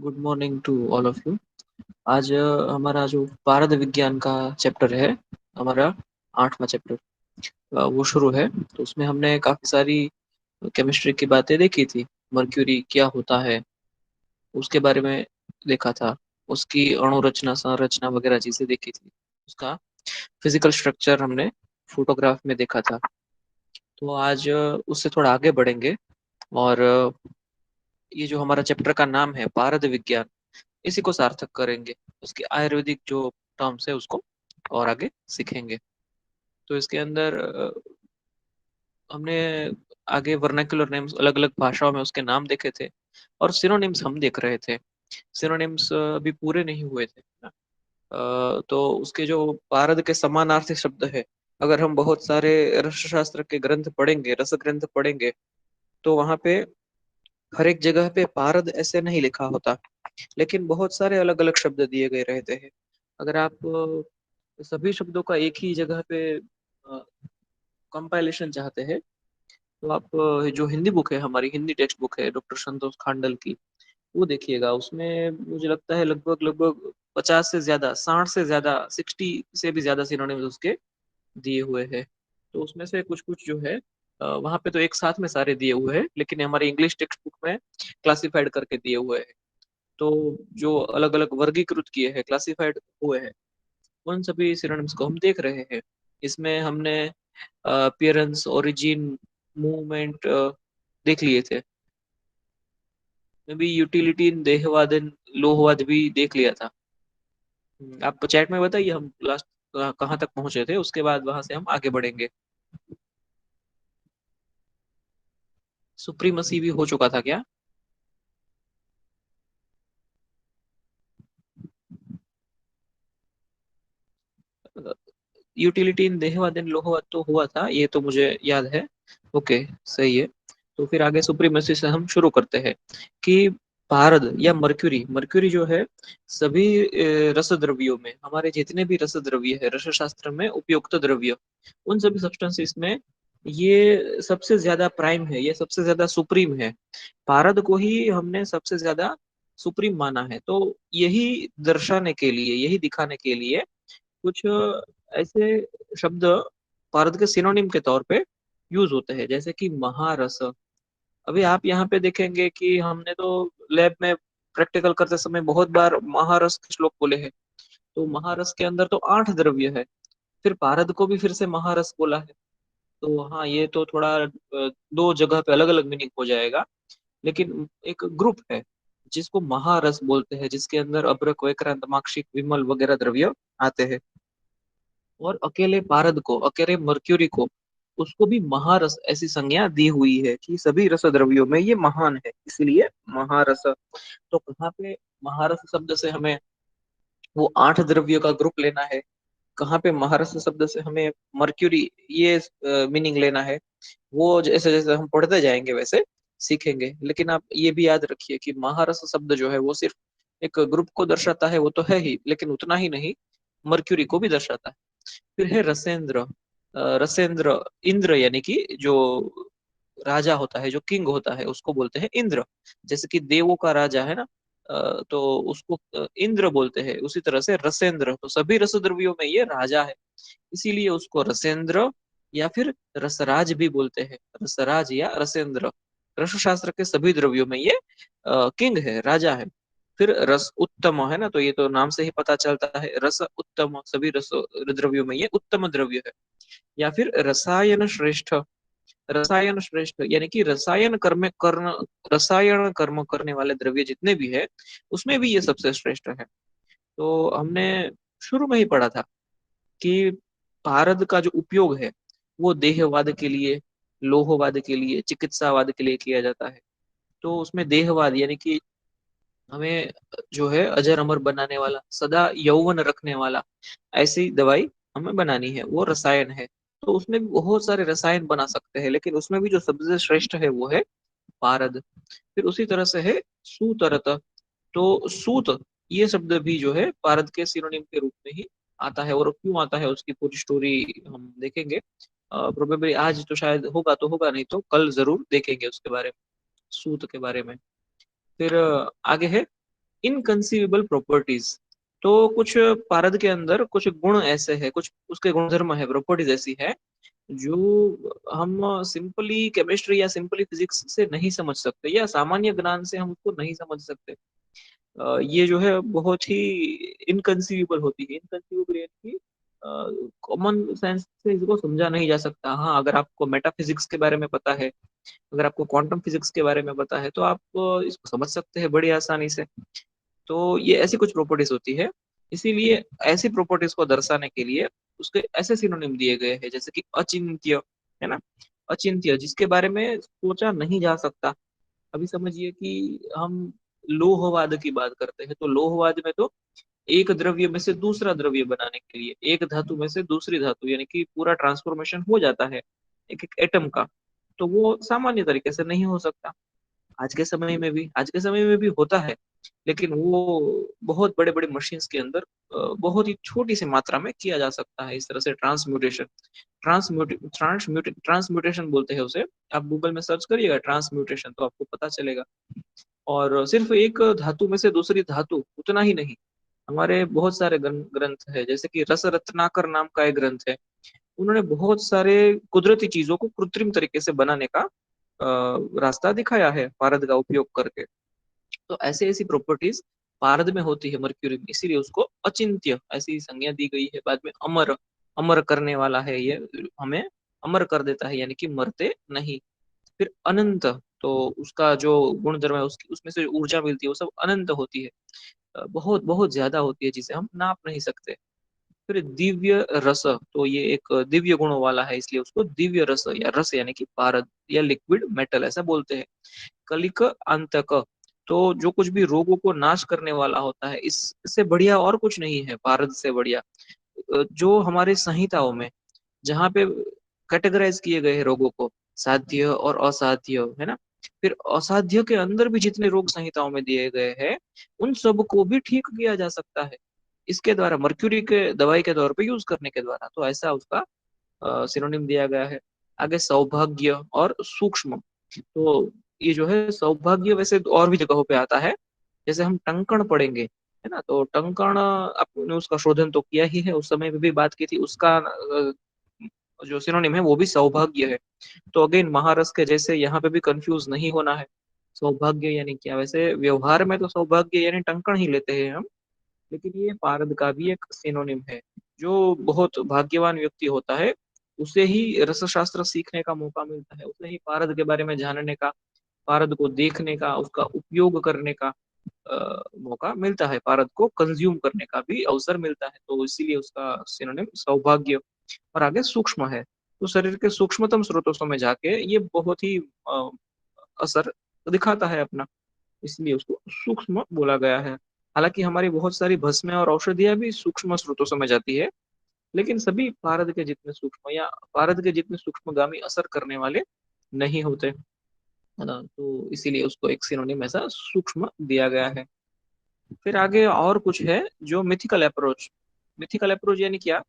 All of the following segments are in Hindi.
Good morning to all of you. आज हमारा जो भारत विज्ञान का चैप्टर है, हमारा 8वां चैप्टर वो शुरू है। तो उसमें हमने काफ़ी सारी केमिस्ट्री की बातें देखी थी। मर्क्यूरी क्या होता है उसके बारे में देखा था। उसकी अणु रचना, संरचना वगैरह चीज़ें देखी थी। उसका फिजिकल स्ट्रक्चर हमने फोटोग्राफ में देखा था। तो आज उससे थोड़ा आगे बढ़ेंगे और ये जो हमारा चैप्टर का नाम है भारत विज्ञान, इसी को सार्थक करेंगे। उसके आयुर्वेदिक जो टर्म्स है उसको और आगे सीखेंगे। तो इसके अंदर हमने आगे वर्नाक्युलर नेम्स, अलग अलग भाषाओं में उसके नाम देखे थे और सिनोनिम्स हम देख रहे थे। सिनोनिम्स अभी पूरे नहीं हुए थे ना। तो उसके जो भारत के समानार्थी शब्द है, अगर हम बहुत सारे रसशास्त्र के ग्रंथ पढ़ेंगे, रस ग्रंथ पढ़ेंगे, तो वहां पे हर एक जगह पे भारत ऐसे नहीं लिखा होता, लेकिन बहुत सारे अलग अलग शब्द दिए गए रहते हैं। अगर आप सभी शब्दों का एक ही जगह पे कंपाइलेशन चाहते हैं, तो आप जो हिंदी बुक है, हमारी हिंदी टेक्स्ट बुक है डॉक्टर संतोष खांडल की, वो देखिएगा। उसमें मुझे लगता है लगभग लगभग 50 से ज्यादा, 60 से ज्यादा, 60 से भी ज्यादा सिनोनिम्स उसके दिए हुए हैं। तो उसमें से कुछ कुछ जो है वहाँ पे तो एक साथ में सारे दिए हुए हैं, लेकिन हमारे इंग्लिश टेक्स्ट बुक में क्लासिफाइड करके दिए हुए हैं। तो जो अलग अलग वर्गीकृत किए हैं, क्लासिफाइड हुए हैं, उन सभी सिनोनिम्स को हम देख रहे हैं। इसमें हमने अपीयरेंस, ओरिजिन, मूवमेंट देख लिए थे। में भी यूटिलिटी, देहवाद, लोहवाद भी देख लिया था। आप चैट में बताइए हम लास्ट कहाँ तक पहुंचे थे, उसके बाद वहां से हम आगे बढ़ेंगे। सुप्रीमसी भी हो चुका था क्या? यूटिलिटी इन देहवाद इन लोहवाद तो हुआ था, ये तो मुझे याद है। ओके, सही है। तो फिर आगे सुप्रीमेसी से हम शुरू करते हैं कि भारत या मर्क्यूरी, मर्क्यूरी जो है सभी रस द्रव्यों में, हमारे जितने भी रस द्रव्य है रस शास्त्र में उपयुक्त द्रव्य, उन सभी सब्सटेंसेस में ये सबसे ज्यादा प्राइम है, ये सबसे ज्यादा सुप्रीम है। भारत को ही हमने सबसे ज्यादा सुप्रीम माना है। तो यही दर्शाने के लिए, यही दिखाने के लिए कुछ ऐसे शब्द भारत के सिनोनिम के तौर पे यूज होते हैं, जैसे कि महारस। अभी आप यहाँ पे देखेंगे कि हमने तो लैब में प्रैक्टिकल करते समय बहुत बार महारस के श्लोक बोले हैं। तो महारस के अंदर तो 8 द्रव्य है, फिर भारत को भी फिर से महारस बोला है। तो हाँ, ये तो थोड़ा दो जगह पे अलग अलग मीनिंग हो जाएगा। लेकिन एक ग्रुप है जिसको महारस बोलते हैं, जिसके अंदर अभ्रक, वैक्रांत, माक्षिक, विमल वगैरह द्रव्य आते हैं। और अकेले पारद को, अकेले मर्क्यूरी को, उसको भी महारस ऐसी संज्ञा दी हुई है कि सभी रस द्रव्यों में ये महान है, इसलिए महारस। तो कहाँ पे महारस शब्द से हमें वो 8 द्रव्यों का ग्रुप लेना है, कहाँ पे महारस शब्द से हमें मर्क्यूरी ये मीनिंग लेना है, वो जैसे जैसे हम पढ़ते जाएंगे वैसे सीखेंगे। लेकिन आप ये भी याद रखिए कि महारस शब्द जो है वो सिर्फ एक ग्रुप को दर्शाता है, वो तो है ही, लेकिन उतना ही नहीं, मर्क्यूरी को भी दर्शाता है। फिर है रसेंद्र। रसेंद्र, इंद्र यानी कि जो राजा होता है, जो किंग होता है, उसको बोलते हैं इंद्र। जैसे कि देवों का राजा है ना, तो उसको इंद्र बोलते हैं। उसी तरह से रसेंद्र, तो सभी रस द्रव्यों में ये राजा है, इसीलिए उसको रसेंद्र या फिर रसराज भी बोलते हैं। रसराज या रसेंद्र, रस शास्त्र के सभी द्रव्यों में ये किंग है, राजा है। फिर रस उत्तम है ना, तो ये तो नाम से ही पता चलता है, रस उत्तम, सभी रस द्रव्यों में ये उत्तम द्रव्य है। या फिर रसायन श्रेष्ठ। रसायन श्रेष्ठ यानी कि रसायन कर्म करने वाले द्रव्य जितने भी है, उसमें भी ये सबसे श्रेष्ठ है। तो हमने शुरू में ही पढ़ा था कि भारत का जो उपयोग है वो देहवाद के लिए, लोहवाद के लिए, चिकित्सावाद के लिए किया जाता है। तो उसमें देहवाद यानी कि हमें जो है अजर अमर बनाने वाला, सदा यौवन रखने वाला, ऐसी दवाई हमें बनानी है, वो रसायन है। तो उसमें भी बहुत सारे रसायन बना सकते हैं, लेकिन उसमें भी जो सबसे श्रेष्ठ है वो है पारद। फिर उसी तरह से है सूतरत। तो सूत, ये शब्द भी जो है पारद के सिनोनिम के रूप में ही आता है। और क्यों आता है उसकी पूरी स्टोरी हम देखेंगे। प्रोबेबली आज तो शायद होगा, तो होगा, नहीं तो कल जरूर देखेंगे उसके बारे में, सूत के बारे में। फिर आगे है इनकंसीवेबल प्रॉपर्टीज। तो कुछ पारद के अंदर कुछ गुण ऐसे है, कुछ उसके गुणधर्म है, प्रॉपर्टीज ऐसी है जो हम सिंपली केमिस्ट्री या सिंपली फिजिक्स से नहीं समझ सकते, या सामान्य ज्ञान से हम उसको नहीं समझ सकते। ये जो है बहुत ही इनकंसीवेबल होती है। इनकंसीवेबल यानी कि कॉमन सेंस से इसको समझा नहीं जा सकता। हाँ, अगर आपको मेटाफिजिक्स के बारे में पता है, अगर आपको क्वांटम फिजिक्स के बारे में पता है, तो आप इसको समझ सकते हैं बड़ी आसानी से। तो ये ऐसी कुछ प्रॉपर्टीज होती है। इसीलिए ऐसी प्रॉपर्टीज को दर्शाने के लिए उसके ऐसे सिनोनिम दिए गए हैं, जैसे कि अचिंत्य, है ना। अचिंत्य, जिसके बारे में सोचा नहीं जा सकता। अभी समझिए कि हम लोहवाद की बात करते हैं, तो लोहवाद में तो एक द्रव्य में से दूसरा द्रव्य बनाने के लिए एक धातु में से दूसरी धातु, यानी कि पूरा ट्रांसफॉर्मेशन हो जाता है एक एक एटम का। तो वो सामान्य तरीके से नहीं हो सकता। आज के समय में भी होता है, लेकिन वो बहुत बड़े बड़े मशीन्स के अंदर बहुत ही छोटी सी मात्रा में किया जा सकता है। इस तरह से ट्रांसम्यूटेशन, ट्रांसम्यूटेशन बोलते हैं उसे। आप गूगल में सर्च करिएगा ट्रांसम्यूटेशन, तो आपको पता चलेगा। और सिर्फ एक धातु में से दूसरी धातु उतना ही नहीं, हमारे बहुत सारे ग्रंथ है, जैसे कि रस रत्नाकर नाम का एक ग्रंथ है। उन्होंने बहुत सारे कुदरती चीजों को कृत्रिम तरीके से बनाने का रास्ता दिखाया है पारद का उपयोग करके। तो ऐसे ऐसी प्रॉपर्टीज पारद में होती है मर्क्यूरी में, इसीलिए उसको अचिंत्य ऐसी संज्ञा दी गई है। बाद में अमर, अमर करने वाला है ये, हमें अमर कर देता है, यानी कि मरते नहीं। फिर अनंत, तो उसका जो गुण धर्म है, उसकी उसमें से जो ऊर्जा मिलती है वो सब अनंत होती है। बहुत बहुत ज्यादा होती है, जिसे हम नाप नहीं सकते। फिर दिव्य रस, तो ये एक दिव्य गुणों वाला है, इसलिए उसको दिव्य रस, या रस यानी कि पारद या लिक्विड मेटल ऐसा बोलते हैं। कलिक अंतक, तो जो कुछ भी रोगों को नाश करने वाला होता है, इससे बढ़िया और कुछ नहीं है, पारद से बढ़िया। जो हमारे संहिताओं में जहाँ पे कैटेगराइज किए गए हैं रोगों को, साध्य और असाध्य, है ना। फिर असाध्य के अंदर भी जितने रोग संहिताओं में दिए गए हैं, उन सब को भी ठीक किया जा सकता है इसके द्वारा, मर्क्यूरी के दवाई के तौर पे यूज करने के द्वारा। तो ऐसा उसका सिनोनिम दिया गया है। आगे सौभाग्य और सूक्ष्म, तो ये जो है सौभाग्य वैसे और भी जगहों पे आता है। जैसे हम टंकण पढ़ेंगे, है ना, तो टंकण आपने उसका शोधन तो किया ही है, उस समय में भी बात की थी। उसका जो सिनोनिम है वो भी सौभाग्य है। तो अगेन महारस के जैसे यहाँ पे भी कंफ्यूज नहीं होना है। सौभाग्य यानी क्या, वैसे व्यवहार में तो सौभाग्य यानी टंकण ही लेते हैं हम, लेकिन ये पारद का भी एक सिनोनिम है। जो बहुत भाग्यवान व्यक्ति होता है, उसे ही रसशास्त्र सीखने का मौका मिलता है, उसे ही पारद के बारे में जानने का, पारद को देखने का, उसका उपयोग करने का मौका मिलता है, पारद को कंज्यूम करने का भी अवसर मिलता है। तो इसीलिए उसका सिनोनिम सौभाग्य। और आगे सूक्ष्म है, तो शरीर के सूक्ष्मतम स्रोतों में जाके ये बहुत ही अ, असर दिखाता है अपना, इसलिए उसको सूक्ष्म बोला गया है। हालांकि हमारी बहुत सारी भस्में और औषधियां भी सूक्ष्म स्रोतों में जाती है, लेकिन सभी पारद के जितने सूक्ष्म या पारद के जितने सूक्ष्मगामी असर करने वाले नहीं होते, है ना। तो इसीलिए उसको एक सिनोनिम ऐसा सूक्ष्म दिया गया है। फिर आगे और कुछ है, जो मिथिकल अप्रोच। मिथिकल अप्रोच यानी क्या,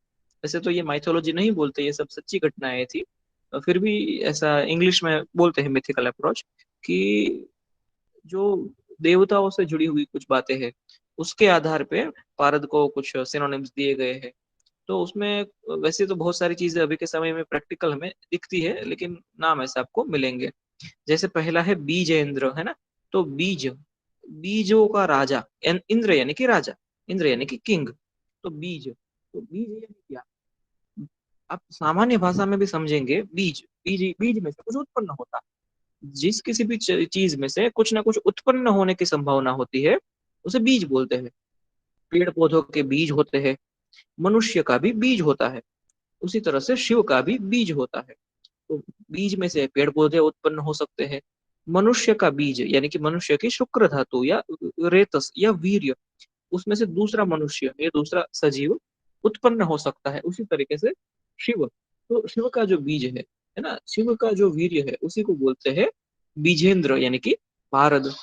वैसे तो ये माइथोलॉजी नहीं बोलते, ये सब सच्ची घटनाएं थी। फिर भी ऐसा इंग्लिश में बोलते हैं मिथिकल अप्रोच, कि जो देवताओं से जुड़ी हुई कुछ बातें हैं, उसके आधार पे पारद को कुछ सिनोनिम्स दिए गए हैं। तो उसमें वैसे तो बहुत सारी चीजें अभी के समय में प्रैक्टिकल हमें दिखती है, लेकिन नाम ऐसे आपको मिलेंगे। जैसे पहला है बीजेंद्र, है ना। तो बीज, बीजों का राजा, इंद्र यानी कि राजा, इंद्र यानी कि किंग। तो बीज, तो बीज यानी क्या, आप सामान्य भाषा में भी समझेंगे। बीज, बीज बीज में से कुछ उत्पन्न होता है। जिस किसी भी चीज में से कुछ ना कुछ उत्पन्न होने की संभावना होती है, उसे बीज बोलते हैं। पेड़ पौधों के बीज होते हैं, मनुष्य का भी बीज होता है, उसी तरह से शिव का भी बीज होता है। तो बीज में से पेड़ पौधे उत्पन्न हो सकते हैं। मनुष्य का बीज यानी कि मनुष्य की शुक्र धातु या रेतस या वीर्य, उसमें से दूसरा मनुष्य या दूसरा सजीव उत्पन्न हो सकता है। उसी तरीके से शिव, तो शिव का जो बीज है ना, शिव का जो वीर्य है, उसी को बोलते हैं बीजेंद्र यानी कि पारद।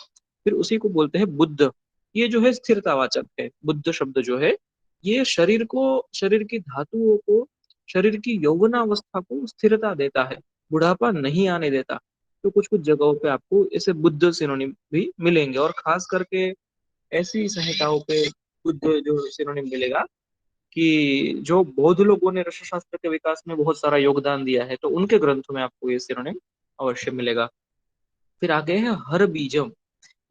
फिर उसी को बोलते हैं बुद्ध। ये जो है स्थिरतावाचक है। बुद्ध शब्द जो है, ये शरीर को, शरीर की धातुओं को, शरीर की यौवनावस्था को स्थिरता देता है, बुढ़ापा नहीं आने देता। तो कुछ कुछ जगहों पे आपको ऐसे बुद्ध सिनोनिम भी मिलेंगे, और खास करके ऐसी संहिताओं पे कुछ जो सिनोनिम मिलेगा कि जो बौद्ध लोगों ने रसशास्त्र के विकास में बहुत सारा योगदान दिया है, तो उनके ग्रंथों में आपको ये सिनोनिम अवश्य मिलेगा। फिर आगे है हर बीजम।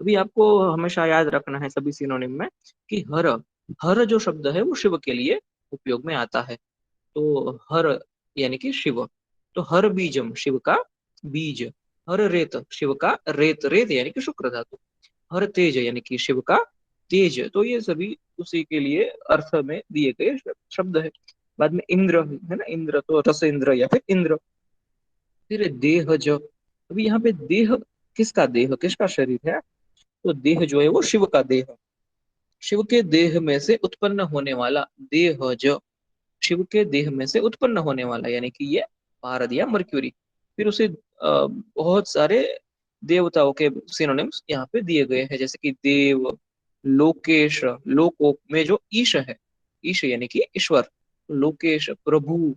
अभी आपको हमेशा याद रखना है सभी सिनोनिम में कि हर, हर जो शब्द है वो शिव के लिए उपयोग में आता है। तो हर यानी कि शिव, तो हर बीजम शिव का बीज, हर रेत शिव का रेत, रेत यानी कि शुक्र धातु, हर तेज यानी कि शिव का तेज, तो ये सभी उसी के लिए अर्थ में दिए गए शब्द है। बाद में इंद्र है ना, इंद्र तो रस इंद्र या फिर इंद्र। फिर देहज, अभी यहाँ पे देह किसका, देह किसका शरीर है, तो देह जो है वो शिव का देह, शिव के देह में से उत्पन्न होने वाला देहज, शिव के देह में से उत्पन्न होने वाला यानी कि ये पारद या मर्क्यूरी। फिर उसे बहुत सारे देवताओं के सिनोनिम्स यहाँ पे दिए गए हैं, जैसे कि देव, लोकेश, लोकों में जो ईश है, ईश यानी कि ईश्वर, लोकेश, प्रभु,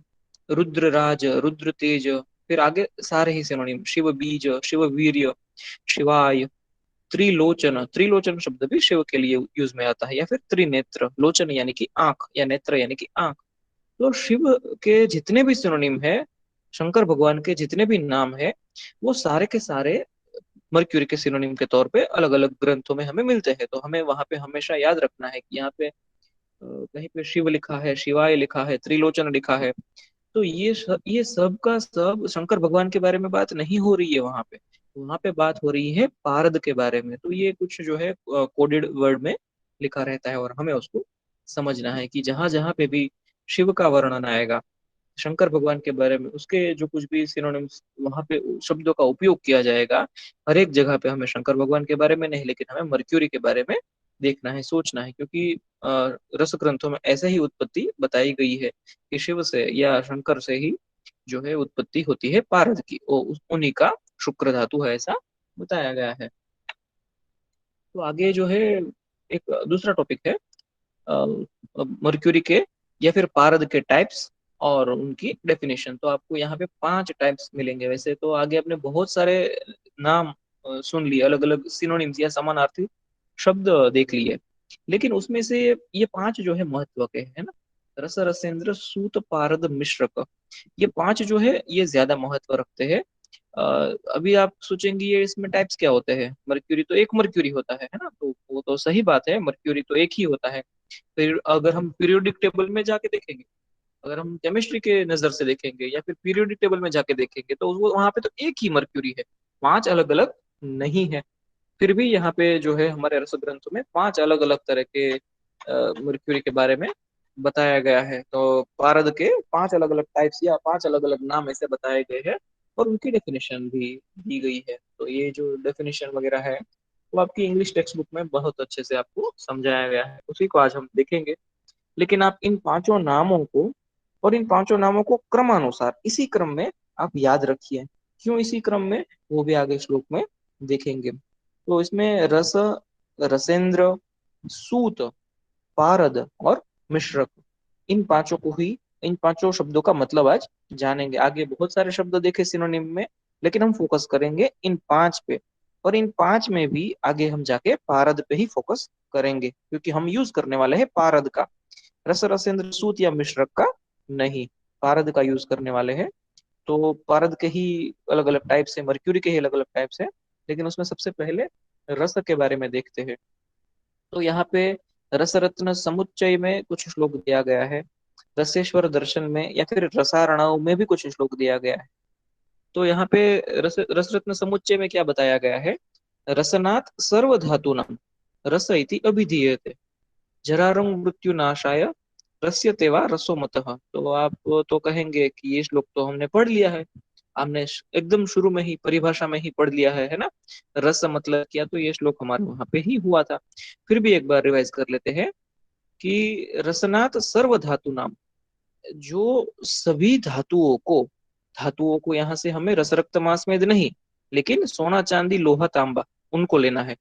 रुद्रराज, रुद्र तेज। फिर आगे सारे ही सिनोनिम, शिव बीज, शिव वीर्य, शिवाय, त्रिलोचन, त्रिलोचन शब्द भी शिव के लिए यूज में आता है, या फिर त्रिनेत्र, लोचन यानी कि आंख या नेत्र यानी कि आंख। तो शिव के जितने भी सिनोनिम है, शंकर भगवान के जितने भी नाम है, वो सारे के सारे मर्क्यूरी के सिनोनिम के तौर पे अलग अलग ग्रंथों में हमें मिलते हैं। तो हमें वहां पे हमेशा याद रखना है कि यहाँ पे कहीं पे शिव लिखा है, शिवाय लिखा है, त्रिलोचन लिखा है, तो ये सब का सब शंकर भगवान के बारे में बात नहीं हो रही है वहां पे। वहां पे बात हो रही है पारद के बारे में। तो ये कुछ जो है कोडेड वर्ड में लिखा रहता है, और हमें उसको समझना है कि जहां जहां पे भी शिव का वर्णन आएगा, शंकर भगवान के बारे में उसके जो कुछ भी सिनोनिम्स वहां पे शब्दों का उपयोग किया जाएगा, हर एक जगह पे हमें शंकर भगवान के बारे में नहीं, लेकिन हमें मर्क्यूरी के बारे में देखना है, सोचना है। क्योंकि रस ग्रंथों में ऐसे ही उत्पत्ति बताई गई है कि शिव से या शंकर से ही जो है उत्पत्ति होती है पारद की, उन्हीं का शुक्र धातु है, ऐसा बताया गया है। तो आगे जो है एक दूसरा टॉपिक है मर्क्यूरी के या फिर पारद के टाइप्स और उनकी डेफिनेशन। तो आपको यहाँ पे 5 टाइप्स मिलेंगे। वैसे तो आगे आपने बहुत सारे नाम सुन लिए, अलग अलग सिनोनिम्स या समानार्थी शब्द देख लिए, लेकिन उसमें से ये 5 जो है महत्व के है ना, रस, रसेंद्र, सूत, पारद, मिश्रक, ये 5 जो है ये ज्यादा महत्व रखते हैं। अभी आप सोचेंगे ये इसमें टाइप्स क्या होते हैं, मर्क्यूरी तो एक मर्क्यूरी होता है ना, तो वो तो सही बात है, मर्क्यूरी तो एक ही होता है। फिर अगर हम पीरियोडिक टेबल में जाके देखेंगे, अगर हम केमिस्ट्री के नजर से देखेंगे या फिर पीरियोडिक टेबल में जाके देखेंगे, तो वो वहां पे तो एक ही मर्क्यूरी है, 5 अलग अलग नहीं है। फिर भी यहाँ पे जो है हमारे रस ग्रंथों में 5 अलग अलग तरह के मर्क्यूरी के बारे में बताया गया है। तो पारद के 5 अलग अलग टाइप्स या 5 अलग अलग नाम ऐसे बताए गए हैं, और उनकी डेफिनेशन भी दी गई है। तो ये जो डेफिनेशन वगैरह है वो आपकी इंग्लिश टेक्स्ट बुक में बहुत अच्छे से आपको समझाया गया है, उसी को आज हम देखेंगे। लेकिन आप इन 5 नामों को, और इन 5 नामों को क्रमानुसार इसी क्रम में आप याद रखिए। क्यों इसी क्रम में, वो भी आगे श्लोक में देखेंगे। तो इसमें रस, रसेंद्र, सूत, पारद और मिश्रक, इन पांचों को ही, इन 5 शब्दों का मतलब आज जानेंगे। आगे बहुत सारे शब्द देखे सिनोनिम में, लेकिन हम फोकस करेंगे इन 5 पे। और इन 5 में भी आगे हम जाके पारद पे ही फोकस करेंगे, क्योंकि हम यूज करने वाले हैं पारद का, रस, रसेंद्र, सूत या मिश्रक का नहीं, पारद का यूज करने वाले हैं। तो पारद के ही अलग अलग टाइप्स है, मर्क्यूरी के ही अलग अलग टाइप्स है, लेकिन उसमें सबसे पहले रस के बारे में देखते हैं। तो यहाँ पे रस रत्न समुच्चय में कुछ श्लोक दिया गया है, रसेश्वर दर्शन में या फिर रसारणव में भी कुछ श्लोक दिया गया है। तो यहाँ पे रस रत्न समुच्चय में क्या बताया गया है, रसनात् सर्व धातूनां रस इति अभिधीयते, जरारं मृत्यु नाशाय रस्यते वा रसो मतः। तो आप तो कहेंगे कि ये श्लोक तो हमने पढ़ लिया है, हमने एकदम शुरू में ही परिभाषा में ही पढ़ लिया है ना, रस मतलब क्या, तो ये श्लोक हमारे वहां पे ही हुआ था। फिर भी एक बार रिवाइज कर लेते हैं कि रसनात् सर्व धातु नाम, जो सभी धातुओं को यहाँ से हमें रस रक्त मांस मेद नहीं, लेकिन सोना चांदी लोहा तांबा उनको लेना है,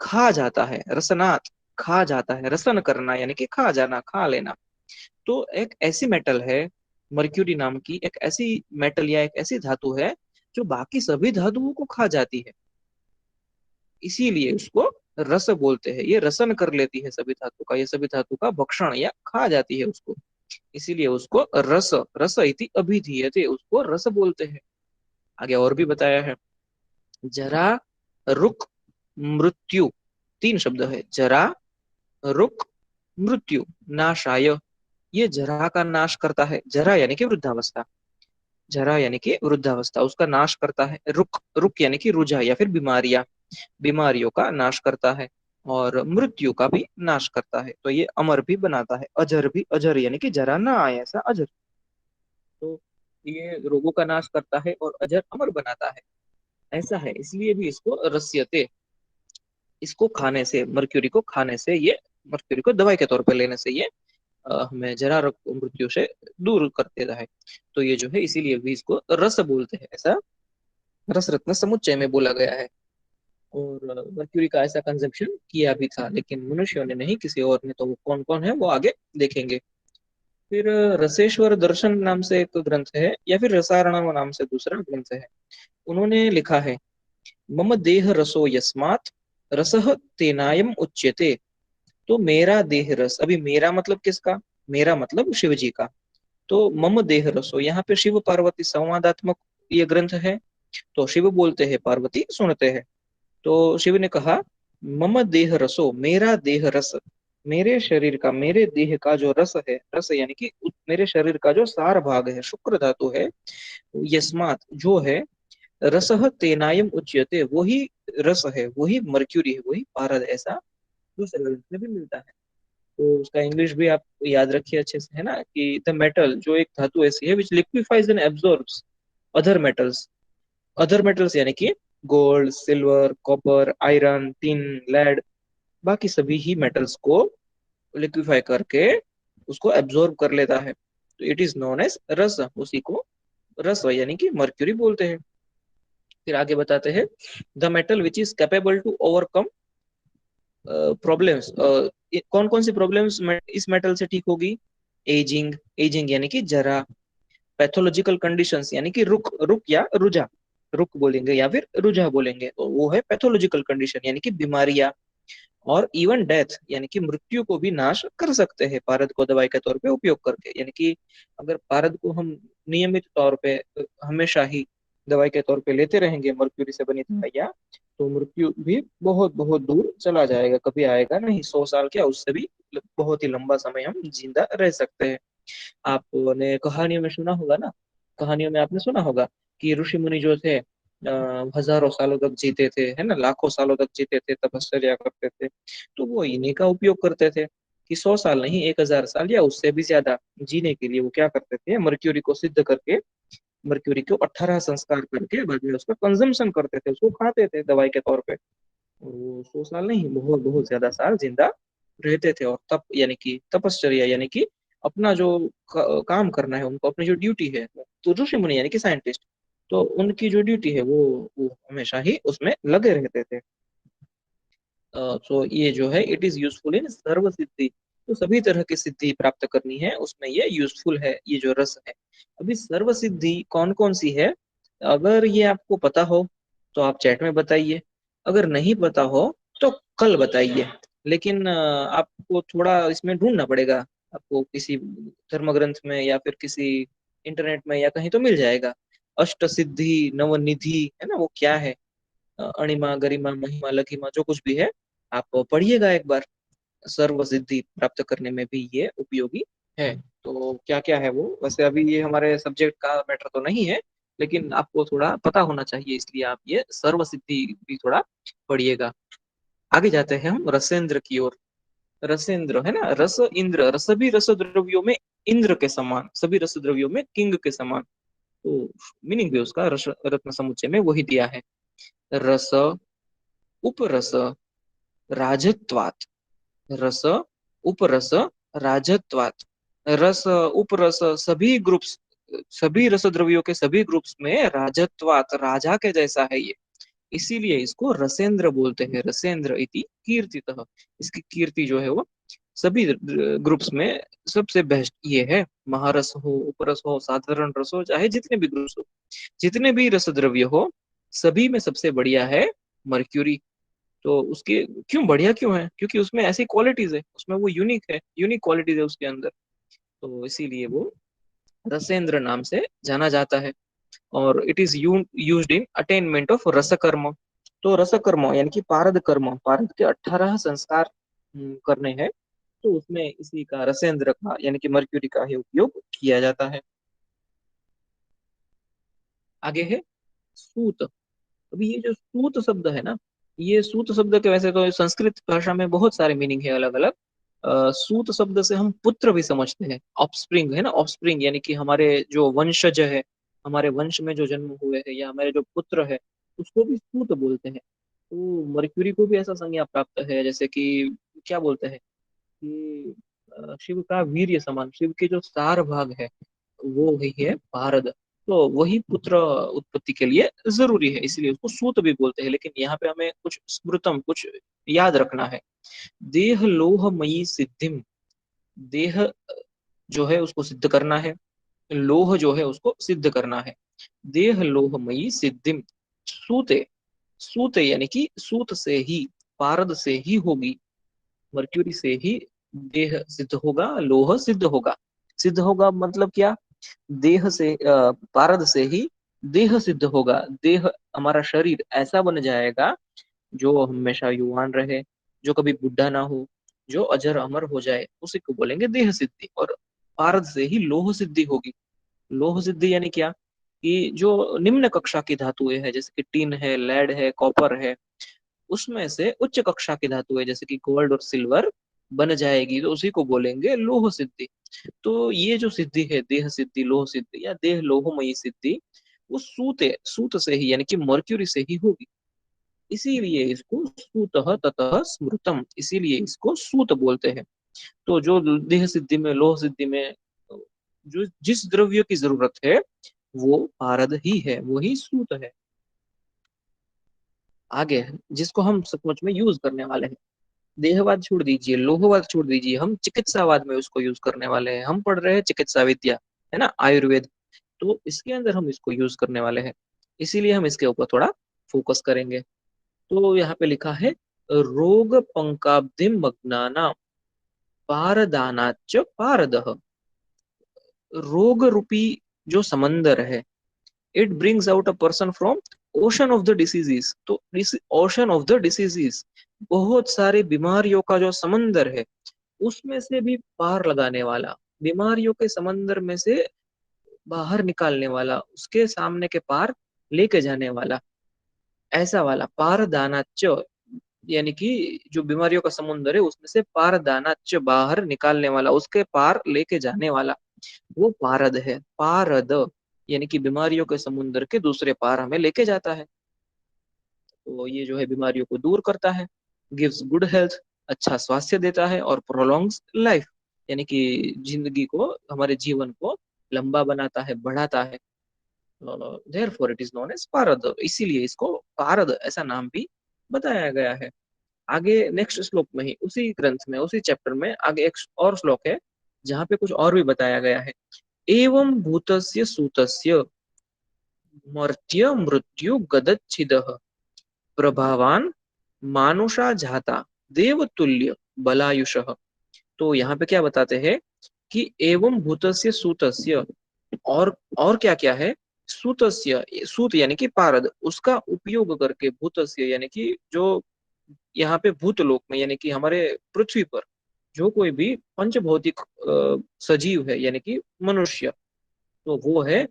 खा जाता है, रसनात् खा जाता है, रसन करना यानी कि खा जाना, खा लेना। तो एक ऐसी मेटल है, मर्क्यूरी नाम की एक ऐसी मेटल या एक ऐसी धातु है जो बाकी सभी धातुओं को खा जाती है, इसीलिए उसको रस बोलते हैं। ये रसन कर लेती है सभी धातु का, ये सभी धातु का भक्षण या खा जाती है उसको, इसीलिए उसको रस, रस इति अभिधीयते, उसको रस बोलते हैं। आगे और भी बताया है, जरा, रुक, मृत्यु, तीन शब्द है, जरा, रुक, मृत्यु, नाशाय। ये जरा का नाश करता है, जरा यानी कि वृद्धावस्था, जरा यानी कि वृद्धावस्था, उसका नाश करता है। रुक, रुक यानी कि रुझा या फिर बीमारियां, बीमारियों का नाश करता है। और मृत्यु का भी नाश करता है। तो ये अमर भी बनाता है, अजर भी, अजर यानी कि जरा ना आए ऐसा अजर। तो ये रोगों का नाश करता है और अजर अमर बनाता है, ऐसा है। इसलिए भी इसको रस्यते, इसको खाने से, मर्क्यूरी को खाने से, ये मर्क्यूरी को दवाई के तौर पर लेने से ये हमें जरा मृत्यु से दूर कर देता है। तो ये जो है इसीलिए भी इसको रस बोलते हैं, ऐसा रस रत्न समुच्चय में बोला गया है। और मर्क्यूरी का ऐसा कंजम्पशन किया भी था, लेकिन मनुष्यों ने नहीं, किसी और ने। तो वो कौन कौन है वो आगे देखेंगे। फिर रसेश्वर दर्शन नाम से एक ग्रंथ है, या फिर रसारणव नाम से दूसरा ग्रंथ है। उन्होंने लिखा है, मम देह रसो यस्मात् रसः तेनायम उच्यते। तो मेरा देह रस, अभी मेरा मतलब किसका, मेरा मतलब शिव जी का। तो मम देह रसो, यहाँ पे शिव पार्वती संवादात्मक ये ग्रंथ है। तो शिव बोलते हैं, पार्वती सुनते हैं। तो शिव ने कहा, मम देह रसो, मेरा देह रस, मेरे शरीर का, मेरे देह का जो रस है, रस यानी कि मेरे शरीर का जो सार भाग है, शुक्र धातु है, यस्मात जो है, रसः तेनायम उच्यते, वही रस है, वही मर्क्यूरी है, वही पारद, ऐसा दूसरे ग्रंथ में भी मिलता है। तो उसका इंग्लिश भी आप याद रखिए अच्छे से, है ना, कि द मेटल, जो एक धातु ऐसी है which liquefies and absorbs other metals, other metals यानी कि gold, silver, copper, iron, tin, lead, बाकी सभी ही मेटल्स को लिक्विफाई करके उसको एब्जॉर्ब कर लेता है। तो इट इज नोन एज रस, उसी को रस यानी कि मर्क्यूरी बोलते हैं। फिर आगे बताते हैं, the metal which is capable to overcome problems, कौन कौन सी प्रॉब्लम्स इस मेटल से ठीक होगी, एजिंग, एजिंग यानी कि जरा, पैथोलॉजिकल कंडीशंस यानी कि रुक, रुक या रुझा, रुक बोलेंगे या फिर रुझा बोलेंगे, तो वो है पैथोलॉजिकल कंडीशन यानी कि बीमारियां। और इवन डेथ यानी कि मृत्यु को भी नाश कर सकते हैं पारद को दवाई के तौर पे उपयोग करके। यानी कि अगर पारद को हम नियमित तौर पे हमेशा ही दवाई के तौर पे लेते रहेंगे, मर्क्यूरी से बनी दवाइयाँ, तो मृत्यु भी बहुत बहुत दूर चला जाएगा, कभी आएगा नहीं। 100 साल क्या, उससे भी बहुत ही लंबा समय हम जिंदा रह सकते हैं। आपने कहानियों में सुना होगा ना, कहानियों में आपने सुना होगा कि ऋषि मुनि जो थे हजारों सालों तक जीते थे, है ना, लाखों सालों तक जीते थे, तपस्या करते थे। तो वो इन्हीं का उपयोग करते थे कि 100 साल नहीं, 1000 साल या उससे भी ज्यादा जीने के लिए वो क्या करते थे, मर्क्यूरी को सिद्ध करके, मर्क्यूरी को 18 संस्कार करके बाद में उसका कंजम्पशन करते थे, उसको खाते थे दवाई के तौर पे। और वो 100 साल नहीं, बहुत बहुत ज्यादा साल जिंदा रहते थे। और तप यानी कि तपश्चर्या यानी कि अपना जो काम करना है उनको, अपनी जो ड्यूटी है, तो ऋषि मुनि यानी कि साइंटिस्ट, तो उनकी जो ड्यूटी है वो हमेशा ही उसमें लगे रहते थे। तो ये जो है, इट इज यूजफुल इन सर्व सिद्धि। तो सभी तरह की सिद्धि प्राप्त करनी है उसमें ये यूजफुल है, ये जो रस है। अभी सर्व सिद्धि कौन कौन सी है, अगर ये आपको पता हो तो आप चैट में बताइए, अगर नहीं पता हो तो कल बताइए। लेकिन आपको थोड़ा इसमें ढूंढना पड़ेगा, आपको किसी धर्म ग्रंथ में या फिर किसी इंटरनेट में या कहीं तो मिल जाएगा। अष्ट सिद्धि नवनिधि, है ना, वो क्या है, अणिमा, गरिमा, महिमा, लघिमा, जो कुछ भी है, आप पढ़िएगा एक बार। सर्व सिद्धि प्राप्त करने में भी ये उपयोगी है। तो क्या क्या है वो, वैसे अभी ये हमारे सब्जेक्ट का मैटर तो नहीं है, लेकिन आपको थोड़ा पता होना चाहिए, इसलिए आप ये सर्व सिद्धि भी थोड़ा पढ़िएगा। आगे जाते हैं हम रसेंद्र की ओर। रसेंद्र है ना, रस इंद्र, रस भी रस द्रव्यों में इंद्र के समान, सभी रस द्रव्यों में किंग के समान। तो मीनिंग भी उसका रस रत्न समुच्चय में वही दिया है। रस, उपरस, राजत्वात्, रस, उपरस, राजत्वात्, रस, उपरस, सभी ग्रुप्स, सभी रस द्रव्यों के सभी ग्रुप्स में राजत्वात्, राजा के जैसा है ये, इसीलिए इसको रसेंद्र बोलते हैं। रसेंद्र इति कीर्तितः, इसकी कीर्ति जो है वो सभी ग्रुप्स में सबसे बेस्ट ये है। महारस हो, उपरस हो, साधारण रस हो, चाहे जितने भी ग्रुप्स हो, जितने भी रस द्रव्य हो, सभी में सबसे बढ़िया है मर्क्यूरी। तो उसके क्यों बढ़िया क्यों है? क्योंकि उसमें ऐसी क्वालिटीज है, उसमें वो यूनिक है, यूनिक क्वालिटीज है उसके अंदर। तो इसीलिए वो रसेंद्र नाम से जाना जाता है। और it is used in attainment of रसकर्म। तो रसकर्म यानी कि पारद कर्म, पारद के 18 संस्कार करने हैं, तो उसमें इसी का रसेंद्र का यानी कि मर्क्यूरी का ही उपयोग किया जाता है। आगे है सूत। अभी ये जो सूत शब्द है ना, ये सूत शब्द के वैसे तो संस्कृत भाषा में बहुत सारे मीनिंग है अलग अलग। सूत शब्द से हम पुत्र भी समझते हैं, ऑफस्प्रिंग है ना, ऑफस्प्रिंग यानी कि हमारे जो वंशज है, हमारे वंश में जो जन्म हुए हैं या हमारे जो पुत्र है, उसको भी सूत बोलते हैं। तो मरक्यूरी को भी ऐसा संज्ञा प्राप्त है, जैसे कि क्या बोलते हैं कि शिव का वीर्य समान, शिव के जो सार भाग है वो ही है भारत। तो वही पुत्र उत्पत्ति के लिए जरूरी है, इसलिए उसको सूत भी बोलते हैं। लेकिन यहाँ पे हमें कुछ स्मृतम, कुछ याद रखना है। देह लोहमयी सिद्धिम, देह जो है उसको सिद्ध करना है, लोह जो है उसको सिद्ध करना है। देह लोहमयी सिद्धिम सूते, सूते यानी कि सूत से ही, पारद से ही होगी, मर्क्यूरी से ही देह सिद्ध होगा, लोह सिद्ध होगा। सिद्ध होगा मतलब क्या? देह से पारद से ही देह सिद्ध होगा। देह, हमारा शरीर ऐसा बन जाएगा जो हमेशा युवान रहे, जो कभी बुढ़ा ना हो, जो अजर अमर हो जाए, उसी को बोलेंगे देह सिद्धि। और पारद से ही लोह सिद्धि होगी। लोह सिद्धि यानी क्या? कि जो निम्न कक्षा की धातुएं है, जैसे कि टीन है, लेड है, कॉपर है, उसमें से उच्च कक्षा की धातुएं जैसे कि गोल्ड और सिल्वर बन जाएगी, तो उसी को बोलेंगे लोह सिद्धि। तो ये जो सिद्धि है, देह सिद्धि, लोह सिद्धि या देह लोहमयी सिद्धि, वो सूत से ही यानी कि मर्क्यूरी से ही होगी। इसीलिए इसको सूतः ततः स्मृतम, इसीलिए इसको सूत बोलते हैं। तो जो देह सिद्धि में, लोह सिद्धि में जो जिस द्रव्य की जरूरत है वो पारद ही है, वही सूत है। आगे जिसको हम सचमुच में यूज करने वाले हैं, देहवाद छोड़ दीजिए, लोहवाद छोड़ दीजिए, हम चिकित्सावाद में उसको यूज करने वाले हैं। हम पढ़ रहे हैं चिकित्सा विद्या, है ना, आयुर्वेद। तो इसके अंदर हम इसको यूज करने वाले हैं, इसीलिए हम इसके ऊपर थोड़ा फोकस करेंगे। तो यहाँ पे लिखा है रोग पंकाब्धिम मग्नाना पारदानाच पारदः। रोग रूपी जो समंदर है, it brings out a person from ocean of the diseases. तो ओशन ऑफ द डिसीजेस, बहुत सारी बीमारियों का जो समंदर है, उसमें से भी पार लगाने वाला, बीमारियों के समंदर में से बाहर निकालने वाला, उसके सामने के पार लेके जाने वाला, ऐसा वाला पार दानाच, यानी कि जो बीमारियों का समुंदर है उसमें से पार दानाच बाहर निकालने वाला, उसके पार लेके जाने वाला, वो पारद है। पारद यानी कि बीमारियों के समुंदर के दूसरे पार हमें लेके जाता है। तो ये जो है बीमारियों को दूर करता है, गिव्स गुड हेल्थ, अच्छा स्वास्थ्य देता है, और प्रोलॉन्ग्स लाइफ यानी कि जिंदगी को, हमारे जीवन को लंबा बनाता है, बढ़ाता है। Therefore it is known as पारद, इसीलिए इसको पारद ऐसा नाम भी बताया गया है। आगे नेक्स्ट श्लोक में ही, उसी ग्रंथ में, उसी चैप्टर में आगे एक और श्लोक है जहाँ पे कुछ और भी बताया गया है। एवं भूतस्य सूतस्य मर्त्य मृत्यु गदच्छिदः प्रभावान मानुषा जाता देवतुल्य बलायुषः। तो यहाँ पे क्या बताते हैं कि एवं भूतस्य सूतस्य, और क्या क्या है, सूतस्य, सूत यानी कि पारद, उसका उपयोग करके, भूतस्य यानी कि जो यहाँ पे भूतलोक में यानी कि हमारे पृथ्वी पर जो कोई भी पंचभौतिक सजीव है यानी कि मनुष्य, तो वो है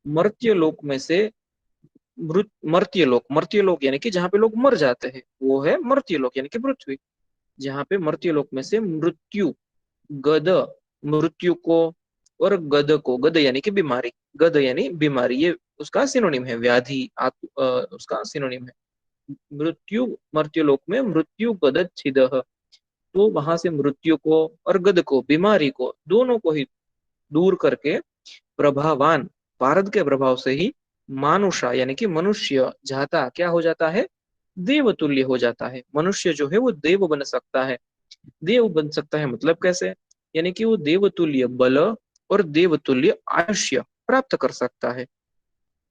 मर्त्य लोक में से मृत, मर्त्यलोक, मर्त्यलोक यानी कि जहाँ पे लोग मर जाते हैं, वो है मर्त्यलोक यानी कि पृथ्वी। जहाँ पे मर्त्यलोक में से मृत्यु, गद, मृत्यु को, और गद को, गद यानी कि बीमारी, गद यानी बीमारी, ये उसका सिनोनिम है, व्याधि उसका सिनोनिम है। मृत्यु, मर्त्यलोक में मृत्यु गद छिद, तो वहां से मृत्यु को और गद को, बीमारी को, दोनों को ही दूर करके प्रभावान, पारद के प्रभाव से ही मानुषा यानी कि मनुष्य जाता, क्या हो जाता है, देवतुल्य हो जाता है। मनुष्य जो है वो देव बन सकता है। देव बन सकता है मतलब कैसे? यानी कि वो देवतुल्य बल और देवतुल्य आयुष्य प्राप्त कर सकता है।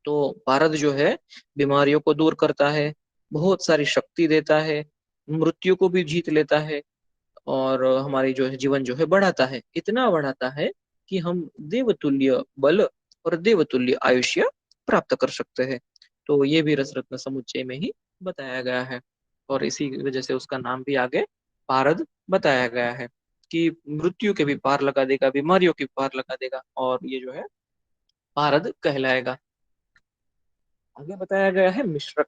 तो पारद जो है बीमारियों को दूर करता है, बहुत सारी शक्ति देता है, मृत्यु को भी जीत लेता है, और हमारी जो है जीवन जो है बढ़ाता है, इतना बढ़ाता है कि हम देवतुल्य बल और देवतुल्य आयुष्य प्राप्त कर सकते हैं। तो ये भी रस रत्न समुच्चय में ही बताया गया है, और इसी वजह से उसका नाम भी आगे पारद बताया गया है, कि मृत्यु के भी पार लगा देगा, बीमारियों के भी पार लगा देगा, और ये जो है पारद कहलाएगा। आगे बताया गया है मिश्रक।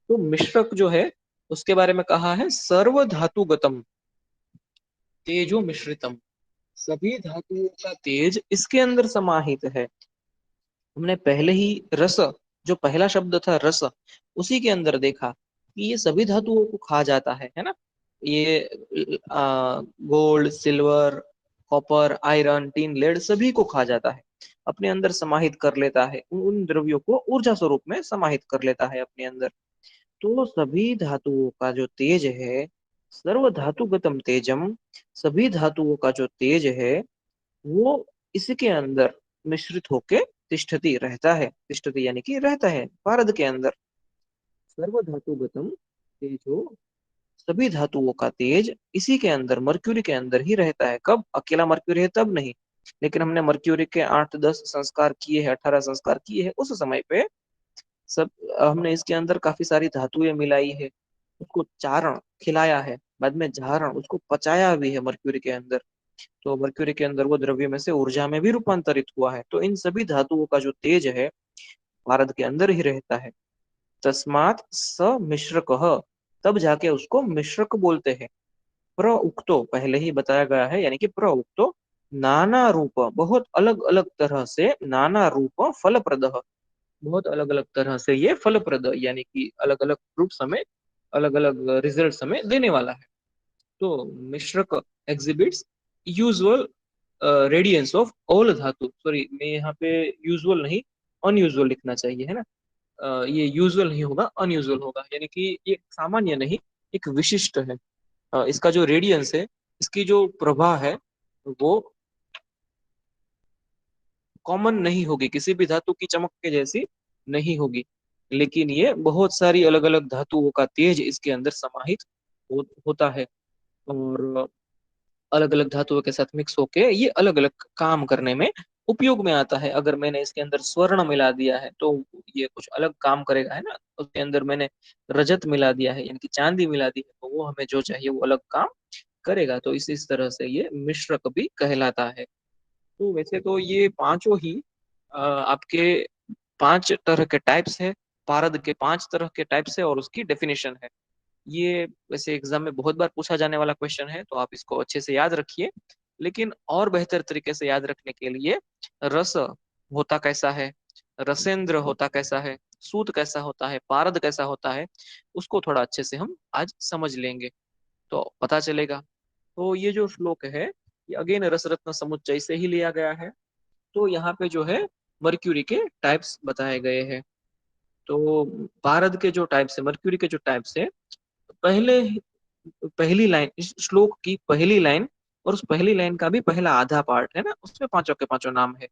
तो मिश्रक जो है उसके बारे में कहा है सर्व धातुगतम तेजो मिश्रितम, सभी धातुओं का तेज इसके अंदर समाहित है। हमने पहले ही रस, जो पहला शब्द था रस, उसी के अंदर देखा कि ये सभी धातुओं को खा जाता है ना। ये gold, silver, copper, iron, tin, lead सभी को खा जाता है, अपने अंदर समाहित कर लेता है, उन द्रव्यों को ऊर्जा स्वरूप में समाहित कर लेता है अपने अंदर। तो सभी धातुओं का जो तेज है, सर्व धातुगतम तेजम, सभी धातुओं का जो तेज है वो इसके अंदर मिश्रित होके तिष्ठति रहता है, तिष्ठति यानी कि रहता है पारद के अंदर। सर्व धातुगतम तेजो, सभी धातुओं का तेज इसी के अंदर, मर्क्यूरी के अंदर ही रहता है। कब अकेला मर्क्यूरी है तब नहीं, लेकिन हमने मर्क्यूरी के 8-10 संस्कार किए हैं, 18 संस्कार किए हैं, उस समय पे सब हमने इसके अंदर काफी सारी धातुएं मिलाई है, उसको चारण खिलाया है, बाद में जारण उसको पचाया भी है मर्क्यूरी के अंदर। तो मर्क्यूरी के अंदर वो द्रव्य में से ऊर्जा में भी रूपांतरित हुआ है। तो इन सभी धातुओं का जो तेज है भारत के अंदर ही रहता है। तस्मात स मिश्रक, तब जाके उसको मिश्रक बोलते हैं। प्रउक्तो पहले ही बताया गया है, यानी कि प्रउक्तो नाना रूप, बहुत अलग अलग तरह से, नाना रूप फलप्रद, बहुत अलग अलग तरह से ये फलप्रद, यानी कि अलग अलग रूप समय, अलग अलग रिजल्ट हमें देने वाला है। तो मिश्रक exhibits usual radiance of all धातु, सॉरी मैं यहाँ पे यूजुअल नहीं अनयूजुअल लिखना चाहिए है ना। ये यूजुअल नहीं होगा, अनयूजुअल होगा, यानी कि ये सामान्य नहीं, एक विशिष्ट है। इसका जो रेडियंस है, इसकी जो प्रभा है, वो कॉमन नहीं होगी, किसी भी धातु की चमक के जैसी नहीं होगी, लेकिन ये बहुत सारी अलग अलग धातुओं का तेज इसके अंदर समाहित होता है, और अलग अलग धातुओं के साथ मिक्स होके ये अलग अलग काम करने में उपयोग में आता है। अगर मैंने इसके अंदर स्वर्ण मिला दिया है तो ये कुछ अलग काम करेगा है ना, उसके अंदर मैंने रजत मिला दिया है यानी कि चांदी मिला दी है, तो वो हमें जो चाहिए वो अलग काम करेगा। तो इस तरह से ये मिश्रक भी कहलाता है। तो वैसे तो ये पांचों ही आपके 5 तरह के टाइप्स है, पारद के 5 तरह के टाइप्स है, और उसकी डेफिनेशन है। ये वैसे एग्जाम में बहुत बार पूछा जाने वाला क्वेश्चन है, तो आप इसको अच्छे से याद रखिए। लेकिन और बेहतर तरीके से याद रखने के लिए रस होता कैसा है, रसेंद्र होता कैसा है, सूत कैसा होता है, पारद कैसा होता है, उसको थोड़ा अच्छे से हम आज समझ लेंगे तो पता चलेगा। तो ये जो श्लोक है ये अगेन रसरत्न समुच्चय से ही लिया गया है। तो यहाँ पे जो है मर्क्यूरी के टाइप्स बताए गए हैं। तो पारद के जो टाइप्स है, मर्क्यूरी के जो टाइप्स है, पहले पहली लाइन, इस श्लोक की पहली लाइन और उस पहली लाइन का भी पहला आधा पार्ट है ना, उसमें पांचों के पांचों नाम है।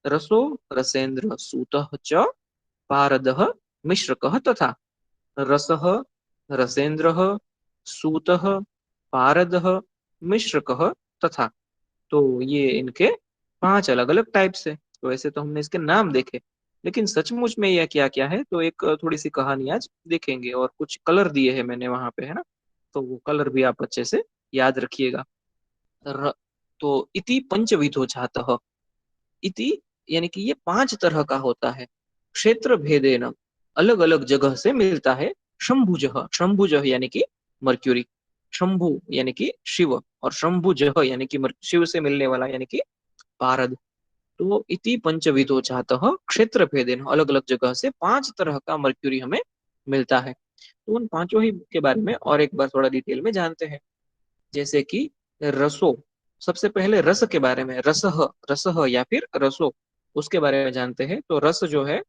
रसो रसेंद्र सूतः च पारदः मिश्रकः तथा, रसः रसेंद्रः सूतः पारदः मिश्रकः तथा। तो ये इनके 5 अलग अलग टाइप्स है। तो वैसे तो हमने इसके नाम देखे, लेकिन सचमुच में यह क्या क्या है, तो एक थोड़ी सी कहानी आज देखेंगे, और कुछ कलर दिए हैं मैंने वहां पे है ना, तो वो कलर भी आप अच्छे से याद रखिएगा। र, तो इति पंचविधो जातः, इति यानी कि ये 5 तरह का होता है, क्षेत्र भेदेन अलग अलग जगह से मिलता है। शंभुज, शंभुज यानी कि मर्क्यूरी, शंभु यानी कि शिव, और शंभुज यानी कि शिव से मिलने वाला यानी कि पारद। तो इति पंचविधो चाहतः क्षेत्र भेदेन, अलग अलग जगह से 5 तरह का मर्क्यूरी हमें मिलता है। तो उन पांचों ही के बारे में और एक बार थोड़ा डिटेल में जानते हैं। जैसे कि रसो, सबसे पहले रस के बारे में, रसह, रसह या फिर रसो, उसके बारे में जानते हैं। तो रस जो है,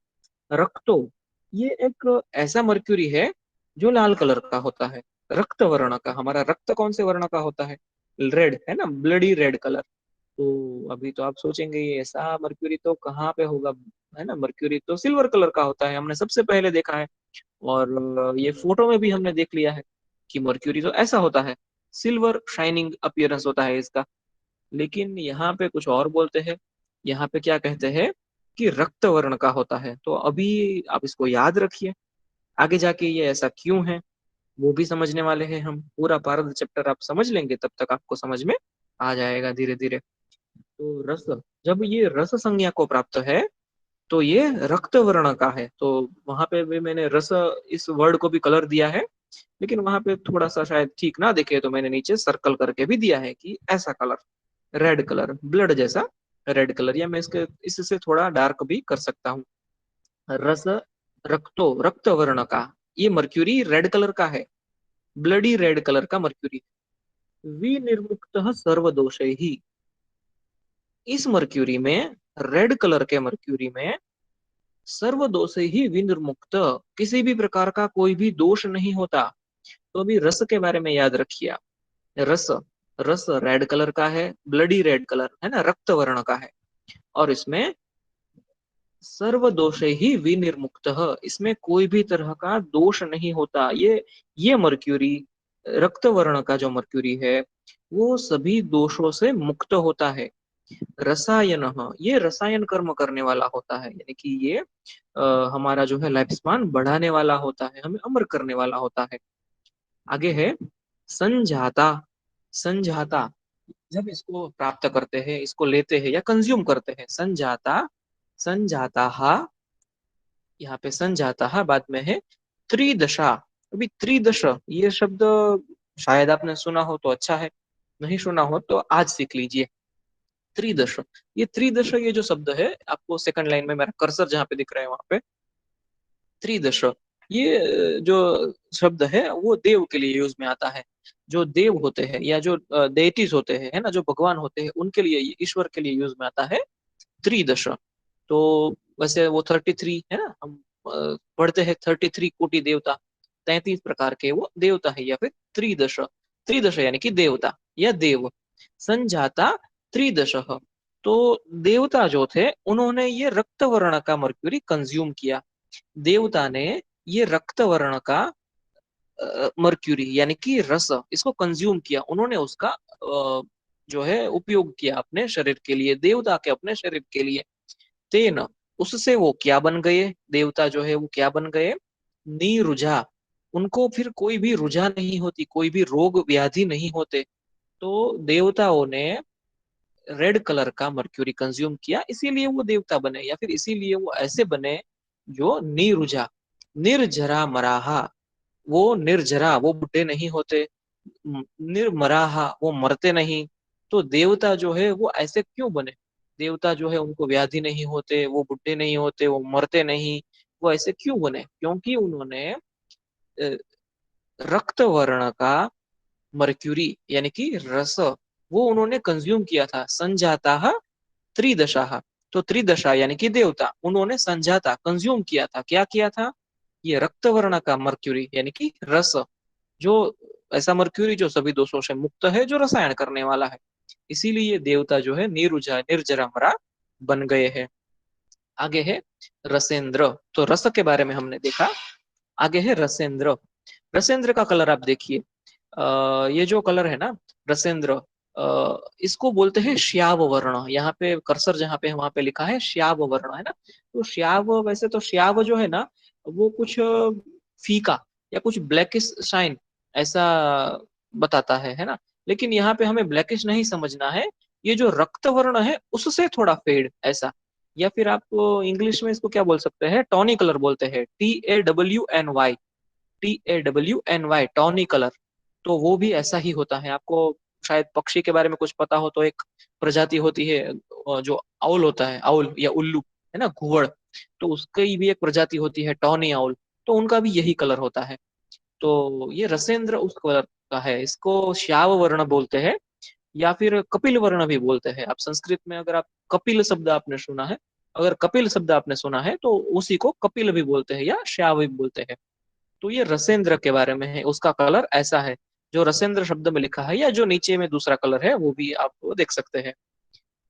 रक्तो, ये एक ऐसा मर्क्यूरी है जो लाल कलर का होता है, रक्त वर्ण का। हमारा रक्त कौन से वर्ण का होता है? रेड है ना, ब्लडी रेड कलर। तो अभी तो आप सोचेंगे ये ऐसा मर्क्यूरी तो कहाँ पे होगा, है ना, मर्क्यूरी तो सिल्वर कलर का होता है, हमने सबसे पहले देखा है। और ये फोटो में भी हमने देख लिया है कि मर्क्यूरी तो ऐसा होता है, सिल्वर शाइनिंग अपीयरेंस होता है इसका। लेकिन यहाँ पे कुछ और बोलते हैं। यहाँ पे क्या कहते हैं कि रक्त वर्ण का होता है। तो अभी आप इसको याद रखिए, आगे जाके ये ऐसा क्यों है वो भी समझने वाले हैं हम। पूरा पारद चैप्टर आप समझ लेंगे तब तक आपको समझ में आ जाएगा धीरे धीरे। तो रस, जब ये रस संज्ञा को प्राप्त है तो ये रक्त वर्ण का है। तो वहां पे भी मैंने रस इस वर्ड को भी कलर दिया है, लेकिन वहां पे थोड़ा सा शायद ठीक ना दिखे तो मैंने नीचे सर्कल करके भी दिया है कि ऐसा कलर, रेड कलर, ब्लड जैसा रेड कलर, या मैं इसके इससे थोड़ा डार्क भी कर सकता हूँ। रस रक्तो, रक्त वर्ण का, ये मर्क्यूरी रेड कलर का है, ब्लडी रेड कलर का मर्क्यूरी। विनिर्मुक्त सर्वदोष ही, इस मर्क्यूरी में, रेड कलर के मर्क्यूरी में सर्वदोष ही विनिर्मुक्त, किसी भी प्रकार का कोई भी दोष नहीं होता। तो अभी रस के बारे में याद रखिए। रस, रस रेड कलर का है, ब्लडी रेड कलर है ना, रक्त वर्ण का है। और इसमें सर्व दोष ही विनिर्मुक्त, इसमें कोई भी तरह का दोष नहीं होता। ये मर्क्यूरी, रक्त वर्ण का जो मर्क्यूरी है वो सभी दोषों से मुक्त होता है। रसायन, ये रसायन कर्म करने वाला होता है, यानी कि ये हमारा जो है लाइफ स्पान बढ़ाने वाला होता है, हमें अमर करने वाला होता है। आगे है संजाता। संजाता, जब इसको प्राप्त करते हैं, इसको लेते हैं या कंज्यूम करते हैं, संजाता, संजाता, यहाँ पे संजाता बाद में है त्रिदशा। अभी त्रिदश ये शब्द शायद आपने सुना हो तो अच्छा है, नहीं सुना हो तो आज सीख लीजिए। त्रिदश, ये त्रिदश, ये जो शब्द है आपको सेकंड लाइन में मेरा कर्सर जहाँ पे दिख रहा है वहां पे त्रिदश, ये जो शब्द है वो देव के लिए यूज में आता है। जो देव होते हैं या जो डेटीज होते हैं, है ना, जो भगवान होते हैं उनके लिए, ईश्वर के लिए यूज में आता है त्रिदश। तो वैसे वो 33 है ना, हम पढ़ते हैं 33 कोटि देवता, 33 प्रकार के वो देवता है, या फिर त्रिदश, त्रिदश यानी कि देवता या देव। संजाता त्रिदश, तो देवता जो थे उन्होंने ये रक्त वर्ण का मर्क्यूरी कंज्यूम किया। देवता ने ये रक्त वर्ण का मर्क्यूरी यानी कि रस, इसको कंज्यूम किया, उन्होंने उसका जो है उपयोग किया अपने शरीर के लिए, देवता के अपने शरीर के लिए। तेन, उससे वो क्या बन गए, देवता जो है वो क्या बन गए, नीरुझा, उनको फिर कोई भी रुझा नहीं होती, कोई भी रोग व्याधि नहीं होते। तो देवताओं ने रेड कलर का मर्क्यूरी कंज्यूम किया, इसीलिए वो देवता बने, या फिर इसीलिए वो ऐसे बने जो नीरुझा, निर्जरा मराहा, वो निर्जरा, वो बुढ़े नहीं होते, निर्मराहा, वो मरते नहीं। तो देवता जो है वो ऐसे क्यों बने, देवता जो है उनको व्याधि नहीं होते, वो बुढ़े नहीं होते, वो मरते नहीं, वो ऐसे क्यों बने, क्योंकि उन्होंने रक्त वर्ण का मर्क्यूरी यानी कि रस वो उन्होंने कंज्यूम किया था। संजाता त्रिदशा, तो त्रिदशा यानी कि देवता, उन्होंने संजाता कंज्यूम किया था, क्या किया था, ये रक्त वर्ण का मर्क्यूरी यानी कि रस, जो ऐसा मर्क्यूरी जो सभी दोषों से मुक्त है, जो रसायन करने वाला है। इसीलिए देवता जो है निरुझा, निर्जरा मरा बन गए हैं। आगे है रसेंद्र। तो रस के बारे में हमने देखा। आगे है रसेंद्र। रसेंद्र का कलर आप देखिए, ये जो कलर है ना रसेंद्र, इसको बोलते हैं श्याव वर्ण। यहाँ पे कर्सर जहाँ पे है वहां पे लिखा है श्याव वर्ण, है ना। तो श्याव, वैसे तो श्याव जो है ना वो कुछ फीका या कुछ ब्लैकिश शाइन ऐसा बताता है ना। लेकिन यहाँ पे हमें ब्लैकिश नहीं समझना है, ये जो रक्त वर्ण है उससे थोड़ा फेड ऐसा, या फिर आप इंग्लिश में इसको क्या बोल सकते हैं, टॉनी कलर बोलते हैं, TAWNY, TAWNY, टॉनी कलर। तो वो भी ऐसा ही होता है। आपको शायद पक्षी के बारे में कुछ पता हो तो एक प्रजाति होती है जो आउल होता है, आउल या उल्लू, है ना, घुवड़, तो उसकी भी एक प्रजाति होती है टॉनी आउल, तो उनका भी यही कलर होता है। तो ये रसेंद्र उस कलर का है, इसको श्याव वर्ण बोलते हैं, या फिर कपिल वर्ण भी बोलते हैं। आप संस्कृत में अगर आप कपिल शब्द आपने सुना है, अगर कपिल शब्द आपने सुना है तो उसी को कपिल भी बोलते हैं या श्याव भी बोलते हैं। तो ये रसेंद्र के बारे में है, उसका कलर ऐसा है जो रसेंद्र शब्द में लिखा है, या जो नीचे में दूसरा कलर है वो भी आप देख सकते हैं।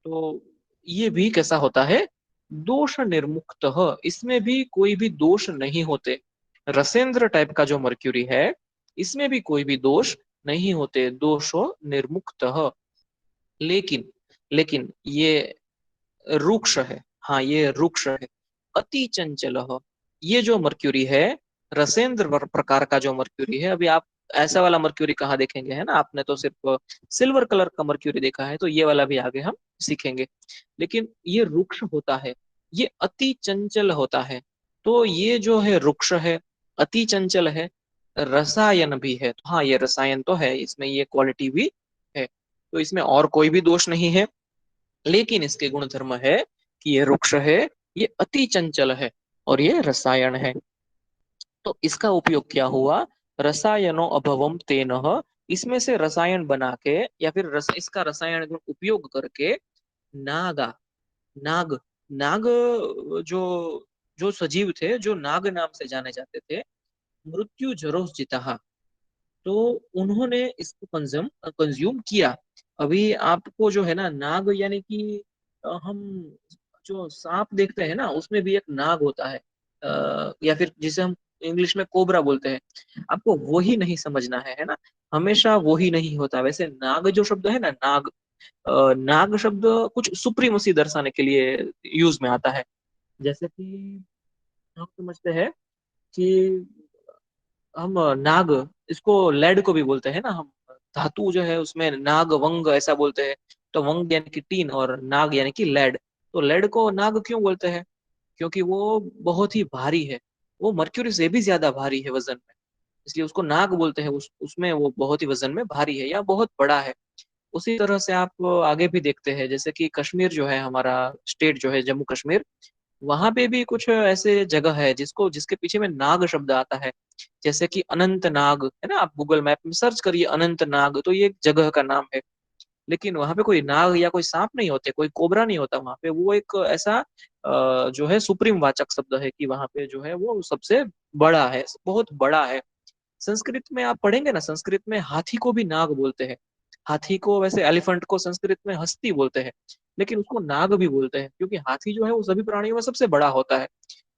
तो ये भी कैसा होता है, दोष निर्मुक्त, इसमें भी कोई भी दोष नहीं होते। रसेंद्र टाइप का जो मर्क्यूरी है, इसमें भी कोई भी दोष नहीं होते, दोषो निर्मुक्त। लेकिन लेकिन ये रुक्ष है। हाँ, ये रुक्ष है, अति चंचल। ये जो मर्क्यूरी है, रसेंद्र प्रकार का जो मर्क्यूरी है, अभी आप ऐसा वाला मर्क्यूरी कहाँ देखेंगे, है ना? आपने तो सिर्फ सिल्वर कलर का मर्क्यूरी देखा है, तो ये वाला भी आगे हम सीखेंगे। लेकिन ये रुक्ष होता है, ये अति चंचल होता है। तो ये जो है रुक्ष है, अति चंचल है, रसायन भी है। तो हाँ, ये रसायन तो है, इसमें ये क्वालिटी भी है। तो इसमें और कोई भी दोष नहीं है। लेकिन इसके गुण धर्म है कि ये रुक्ष है, ये अति चंचल है, और ये रसायन है। तो इसका उपयोग क्या हुआ? रसायनो अभवम तेन, इसमें से रसायन बना के, या फिर इसका रसायन गुण उपयोग करके, नागा, नाग, नाग जो जो सजीव थे, जो नाग नाम से जाने जाते थे, मृत्यु जरोस जिता, तो उन्होंने इसको कंज्यूम किया। अभी आपको जो है ना, नाग यानी कि हम जो सांप देखते हैं ना, उसमें भी एक नाग होता है, या फिर जिसे हम इंग्लिश में कोबरा बोलते हैं। आपको वही नहीं समझना है ना? हमेशा वही नहीं होता। वैसे नाग जो शब्द है ना, नाग, नाग शब्द कुछ सुप्रीमसी दर्शाने के लिए यूज में आता है। जैसे कि हम समझते हैं कि हम नाग, इसको लेड को भी बोलते हैं ना हम, धातु जो है उसमें नाग वंग ऐसा बोलते हैं। तो वंग यानी कि टीन, और नाग यानी कि लेड। तो लेड को नाग क्यों बोलते हैं? क्योंकि वो बहुत ही भारी है, वो मर्क्यूरी से भी ज्यादा भारी है वजन में, इसलिए उसको नाग बोलते हैं। उसमें वो बहुत ही वजन में भारी है या बहुत बड़ा है। उसी तरह से आप आगे भी देखते हैं, जैसे कि कश्मीर जो है हमारा, स्टेट जो है जम्मू कश्मीर, वहां पे भी कुछ ऐसे जगह है जिसके पीछे में नाग शब्द आता है। जैसे कि अनंत नाग है ना, आप गूगल मैप में सर्च करिए अनंत नाग, तो ये एक जगह का नाम है। लेकिन वहां पे कोई नाग या कोई सांप नहीं होते, कोई कोबरा नहीं होता वहां पे। वो एक ऐसा जो है सुप्रीम वाचक शब्द है कि वहां पे जो है वो सबसे बड़ा है, बहुत बड़ा है। संस्कृत में आप पढ़ेंगे ना, संस्कृत में हाथी को भी नाग बोलते हैं। हाथी को, वैसे एलिफेंट को संस्कृत में हस्ती बोलते हैं, लेकिन उसको नाग भी बोलते हैं, क्योंकि हाथी जो है वो सभी प्राणियों में सबसे बड़ा होता है।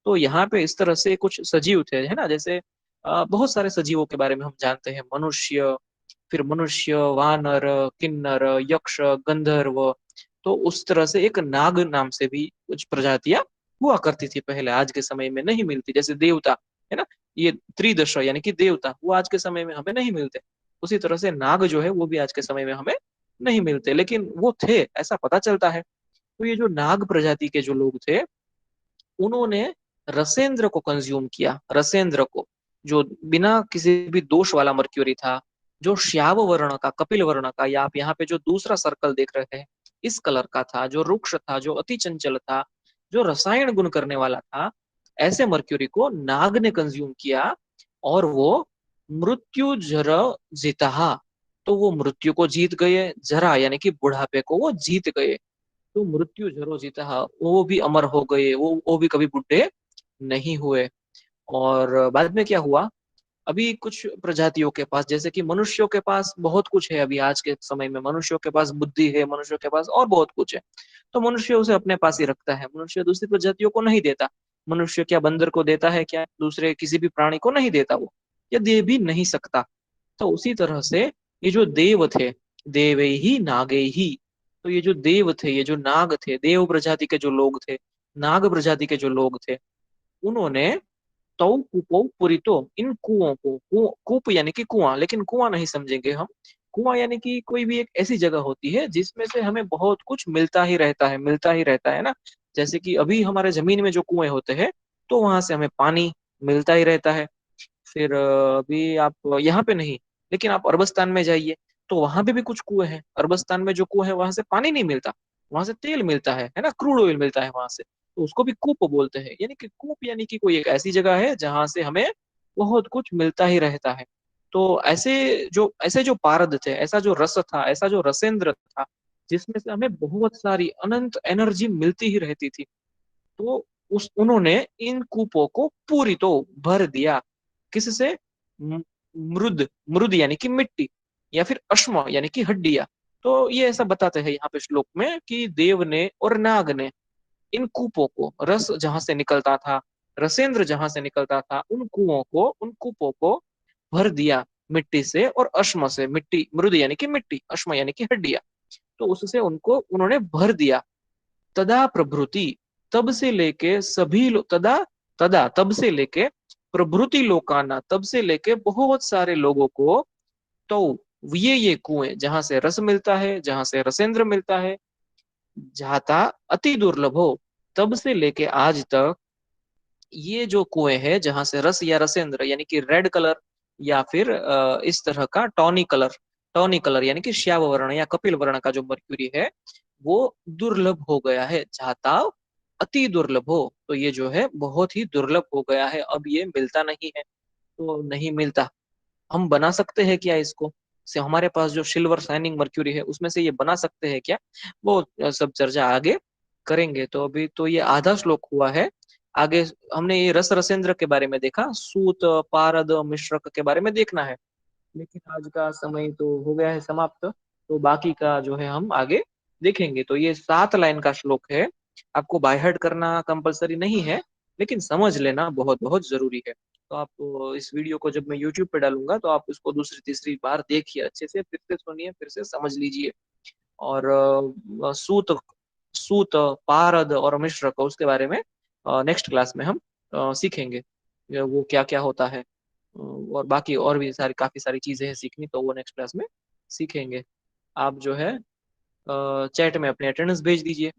तो यहाँ पे इस तरह से कुछ सजीव थे, है ना? जैसे बहुत सारे सजीवों के बारे में हम जानते हैं, मनुष्य, फिर मनुष्य, वानर, किन्नर, यक्ष, गंधर्व। तो उस तरह से एक नाग नाम से भी कुछ प्रजातियां हुआ करती थी पहले, आज के समय में नहीं मिलती। जैसे देवता, है ना, ये त्रिदश यानी कि देवता, वो आज के समय में हमें नहीं मिलते। उसी तरह से नाग जो है वो भी आज के समय में हमें नहीं मिलते, लेकिन वो थे, ऐसा पता चलता है। तो ये जो नाग प्रजाति के जो लोग थे, उन्होंने रसेंद्र को कंज्यूम किया, रसेंद्र को, जो बिना किसी भी दोष वाला मर्क्यूरी था, जो श्याव वर्ण का, कपिल वर्ण का, या आप यहाँ पे जो दूसरा सर्कल देख रहे हैं, इस कलर का था, जो रुक्ष था, जो अति चंचल था, जो रसायन गुण करने वाला था, ऐसे मर्क्यूरी को नाग ने कंज्यूम किया, और वो मृत्यु जर जीता, तो वो मृत्यु को जीत गए, जरा यानी कि बुढ़ापे को वो जीत गए। तो मृत्यु जरो जीता, वो भी अमर हो गए, वो भी कभी बुढ़े नहीं हुए। और बाद में क्या हुआ? अभी कुछ प्रजातियों के पास, जैसे कि मनुष्यों के पास बहुत कुछ है, अभी आज के समय में मनुष्यों के पास बुद्धि है, मनुष्यों के पास और बहुत कुछ है। तो मनुष्य उसे अपने पास ही रखता है, मनुष्य दूसरी प्रजातियों को नहीं देता। मनुष्य क्या बंदर को देता है? क्या दूसरे किसी भी प्राणी को नहीं देता वो, या दे भी नहीं सकता। तो उसी तरह से ये जो देव थे, देवे ही नागे ही, तो ये जो देव थे, ये जो नाग थे, देव प्रजाति के जो लोग थे, नाग प्रजाति के जो लोग थे, उन्होंने तौ कूपो पुरितो, इन कुओं को, कूप यानी कि कुआं, लेकिन कुआं नहीं समझेंगे हम। कुआं यानी कि कोई भी एक ऐसी जगह होती है जिसमें से हमें बहुत कुछ मिलता ही रहता है, मिलता ही रहता है ना। जैसे कि अभी हमारे जमीन में जो कुएं होते हैं, तो वहां से हमें पानी मिलता ही रहता है। फिर अभी आप यहाँ पे नहीं, लेकिन आप अरबस्तान में जाइए, तो वहां पे भी कुछ कुएं हैं। अरबस्तान में जो कुएं हैं, वहां से पानी नहीं मिलता, वहां से तेल मिलता है ना, क्रूड ऑयल मिलता है वहां से। तो उसको भी कूप बोलते हैं, यानी कि कूप यानी कि कोई एक ऐसी जगह है जहां से हमें बहुत कुछ मिलता ही रहता है। तो ऐसे जो पारद थे, ऐसा जो रस था, ऐसा जो रसेंद्र था, जिसमें से हमें बहुत सारी अनंत एनर्जी मिलती ही रहती थी, तो उस उन्होंने इन कूपों को पूरी तो भर दिया। किससे? म- मृद, मृद यानी कि मिट्टी, या फिर अश्म यानी कि हड्डियां। तो ये ऐसा बताते हैं यहाँ पे श्लोक में कि देव ने और नाग ने इन कूपों को, रस जहां से निकलता था, रसेंद्र जहां से निकलता था उन कुओं को, उन कूपों को भर दिया मिट्टी से और अश्म से, मिट्टी मृद यानी कि मिट्टी, अश्म यानी कि हड्डियां, तो उससे उनको उन्होंने भर दिया। तदा प्रभृति, तब से लेके सभी तदा, तदा तब से लेके प्रभृति लोकाना, तब से लेके बहुत सारे लोगों को, तो ये कुएं जहां से रस मिलता है, जहां से रसेंद्र मिलता है, जाता अति दुर्लभ हो, तब से लेके आज तक ये जो कुएं हैं जहां से रस या रसेंद्र यानी कि रेड कलर या फिर इस तरह का टॉनी कलर, टॉनी कलर यानी कि श्याम वर्ण या कपिल वर्ण का जो मर्क्यूरी है वो दुर्लभ हो गया है, जाता अति दुर्लभ हो, तो ये जो है बहुत ही दुर्लभ हो गया है, अब ये मिलता नहीं है। तो नहीं मिलता, हम बना सकते हैं क्या इसको, से हमारे पास जो सिल्वर शाइनिंग मर्क्यूरी है उसमें से ये बना सकते हैं क्या, वो सब चर्चा आगे करेंगे। तो अभी तो ये आधा श्लोक हुआ है। आगे हमने ये रस रसेंद्र के बारे में देखा, सूत पारद मिश्रक के बारे में देखना है, लेकिन आज का समय तो हो गया है समाप्त, तो बाकी का जो है हम आगे देखेंगे। तो ये 7 लाइन का श्लोक है, आपको बाय हार्ट करना कंपलसरी नहीं है, लेकिन समझ लेना बहुत बहुत जरूरी है। तो आप इस वीडियो को जब मैं यूट्यूब पे डालूंगा तो आप इसको दूसरी तीसरी बार देखिए, अच्छे से फिर से सुनिए, फिर से समझ लीजिए। और सूत, सूत पारद और मिश्र को उसके बारे में नेक्स्ट क्लास में हम सीखेंगे, वो क्या क्या होता है। और बाकी और भी सारी काफी सारी चीजें हैं सीखनी, तो वो नेक्स्ट क्लास में सीखेंगे। आप जो है चैट में अपने अटेंडेंस भेज दीजिए।